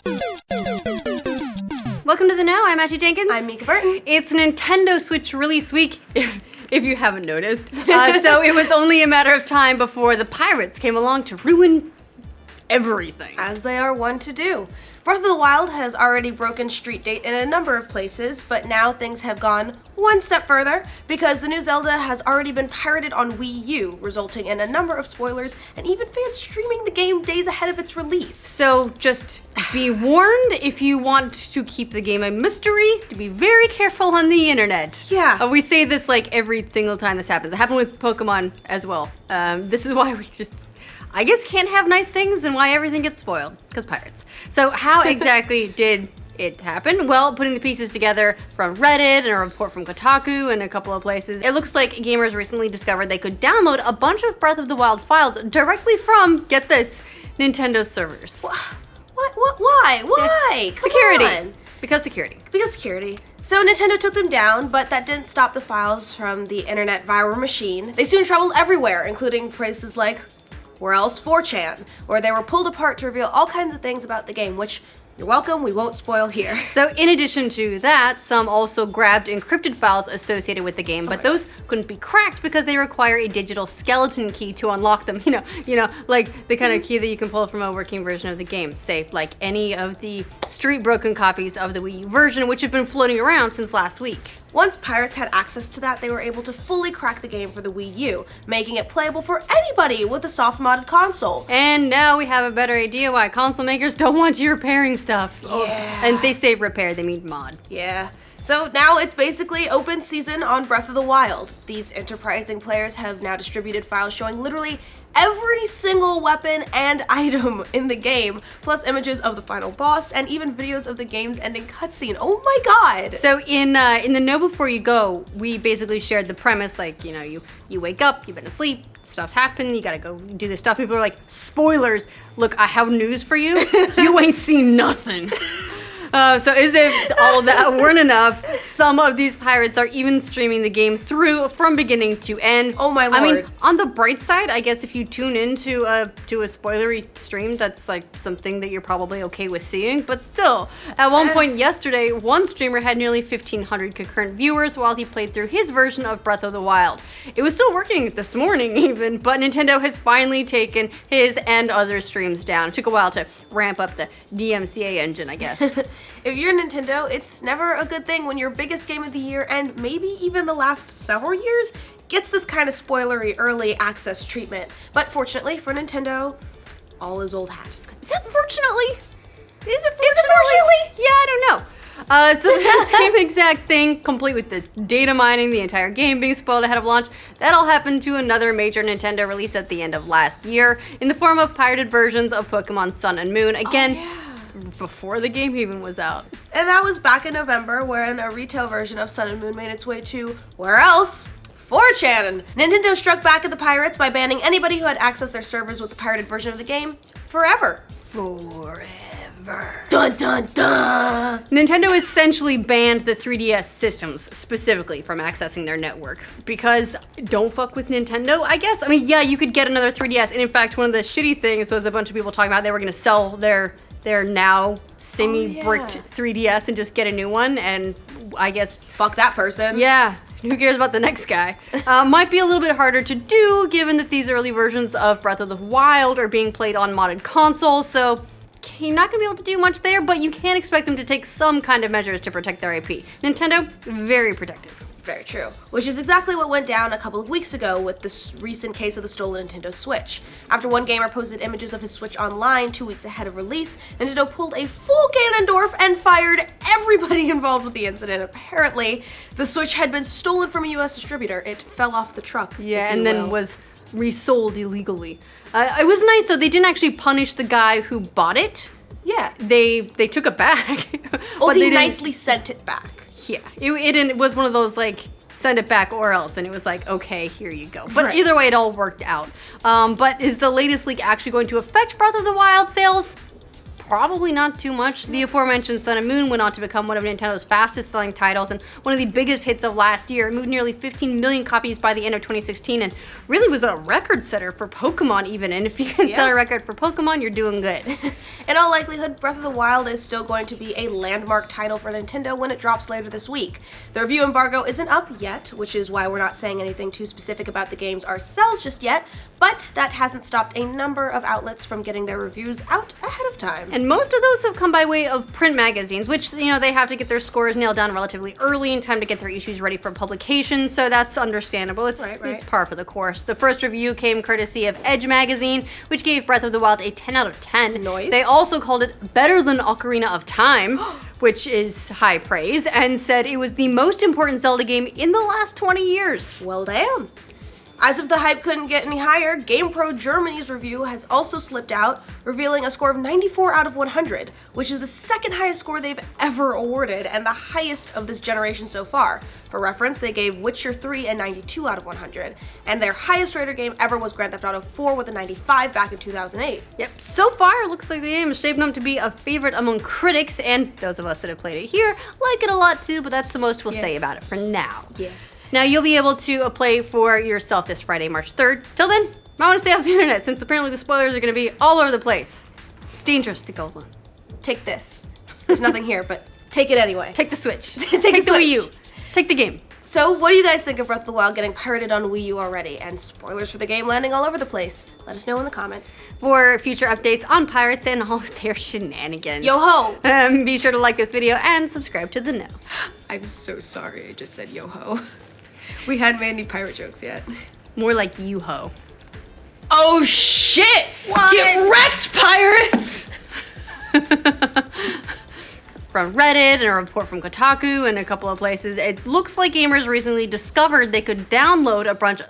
Welcome to The Know. I'm Ashley Jenkins. I'm Mica Burton. It's Nintendo Switch release week, if you haven't noticed. So it was only a matter of time before the pirates came along to ruin everything. As they are wont to do. Breath of the Wild has already broken street date in a number of places, but now things have gone one step further because the new Zelda has already been pirated on Wii U, resulting in a number of spoilers and even fans streaming the game days ahead of its release. So just be warned, if you want to keep the game a mystery, to be very careful on the internet. Yeah. We say this like every single time this happens. It happened with Pokemon as well. This is why we just, I guess, can't have nice things and why everything gets spoiled, because pirates. So how exactly did it happen? Well, putting the pieces together from Reddit and a report from Kotaku and a couple of places, it looks like gamers recently discovered they could download a bunch of Breath of the Wild files directly from, get this, Nintendo servers. What? Why? Why? Come Security. on. Because security. Because security. So Nintendo took them down, but that didn't stop the files from the internet viral machine. They soon traveled everywhere, including places like where else 4chan, where they were pulled apart to reveal all kinds of things about the game, which, you're welcome, we won't spoil here. So in addition to that, some also grabbed encrypted files associated with the game, but those couldn't be cracked because they require a digital skeleton key to unlock them. You know, like the kind of key that you can pull from a working version of the game, say like any of the street broken copies of the Wii U version, which have been floating around since last week. Once pirates had access to that, they were able to fully crack the game for the Wii U, making it playable for anybody with a soft modded console. And now we have a better idea why console makers don't want you repairing stuff. Yeah. And they say repair, they mean mod. Yeah. So now it's basically open season on Breath of the Wild. These enterprising players have now distributed files showing literally every single weapon and item in the game, plus images of the final boss and even videos of the game's ending cutscene. Oh my god! So in the Know Before You Go, we basically shared the premise, like, you know, you wake up, you've been asleep, stuff's happened, you gotta go do this stuff. People are like, spoilers, look, I have news for you, you ain't seen nothing. So as if all that weren't enough, some of these pirates are even streaming the game through from beginning to end. Oh my lord. I mean, on the bright side, I guess if you tune into a spoilery stream, that's like something that you're probably okay with seeing. But still, at one point yesterday, one streamer had nearly 1,500 concurrent viewers while he played through his version of Breath of the Wild. It was still working this morning even, but Nintendo has finally taken his and other streams down. It took a while to ramp up the DMCA engine, I guess. If you're Nintendo, it's never a good thing when your biggest game of the year, and maybe even the last several years, gets this kind of spoilery early access treatment. But fortunately for Nintendo, all is old hat. Is that fortunately? Is it fortunately? Yeah, I don't know. So the same exact thing, complete with the data mining, the entire game being spoiled ahead of launch, that all happened to another major Nintendo release at the end of last year in the form of pirated versions of Pokemon Sun and Moon. Again, before the game even was out. And that was back in November, when a retail version of Sun and Moon made its way to, where else? 4chan! Nintendo struck back at the pirates by banning anybody who had accessed their servers with the pirated version of the game forever. Forever. Dun dun dun! Nintendo essentially banned the 3DS systems specifically from accessing their network because don't fuck with Nintendo, I guess. I mean, yeah, you could get another 3DS, and in fact, one of the shitty things was a bunch of people talking about they were going to sell their now semi-bricked 3DS and just get a new one, and I guess fuck that person. Yeah, who cares about the next guy? Might be a little bit harder to do given that these early versions of Breath of the Wild are being played on modded consoles, so you're not gonna be able to do much there, but you can expect them to take some kind of measures to protect their IP. Nintendo, very protective. Very true. Which is exactly what went down a couple of weeks ago with this recent case of the stolen Nintendo Switch. After one gamer posted images of his Switch online 2 weeks ahead of release, Nintendo pulled a full Ganondorf and fired everybody involved with the incident. Apparently, the Switch had been stolen from a US distributor. It fell off the truck. Yeah, and then was resold illegally. It was nice though, they didn't actually punish the guy who bought it. Yeah. They took it back. Oh, he nicely sent it back. Yeah, it was one of those like send it back or else, and it was like, okay, here you go. But right. Either way, it all worked out. But is the latest leak actually going to affect Breath of the Wild sales? probably not too much. The aforementioned Sun and Moon went on to become one of Nintendo's fastest selling titles and one of the biggest hits of last year. It moved nearly 15 million copies by the end of 2016 and really was a record setter for Pokemon even. And if you can set a record for Pokemon, you're doing good. In all likelihood, Breath of the Wild is still going to be a landmark title for Nintendo when it drops later this week. The review embargo isn't up yet, which is why we're not saying anything too specific about the games ourselves just yet, but that hasn't stopped a number of outlets from getting their reviews out ahead of time. And most of those have come by way of print magazines, which, you know, they have to get their scores nailed down relatively early in time to get their issues ready for publication, so that's understandable. It's par for the course. The first review came courtesy of Edge magazine, which gave Breath of the Wild a 10 out of 10. Nice. They also called it better than Ocarina of Time, which is high praise, and said it was the most important Zelda game in the last 20 years. Well, damn. As if the hype couldn't get any higher, GamePro Germany's review has also slipped out, revealing a score of 94 out of 100, which is the second highest score they've ever awarded and the highest of this generation so far. For reference, they gave Witcher 3 a 92 out of 100, and their highest rated game ever was Grand Theft Auto 4 with a 95 back in 2008. Yep, so far it looks like the game is shaping up to be a favorite among critics, and those of us that have played it here like it a lot too, but that's the most we'll say about it for now. Yeah. Now, you'll be able to play for yourself this Friday, March 3rd. Till then, I want to stay off the internet since apparently the spoilers are going to be all over the place. It's dangerous to go alone. Take this. There's nothing here, but take it anyway. Take the Switch. Take the Wii U. Take the game. So, what do you guys think of Breath of the Wild getting pirated on Wii U already? And spoilers for the game landing all over the place? Let us know in the comments. For future updates on pirates and all of their shenanigans. Yo-ho! Be sure to like this video and subscribe to The Know. I'm so sorry I just said yo-ho. We hadn't made any pirate jokes yet. More like you-ho. Oh shit! What? Get wrecked, pirates! From Reddit and a report from Kotaku and a couple of places, it looks like gamers recently discovered they could download a bunch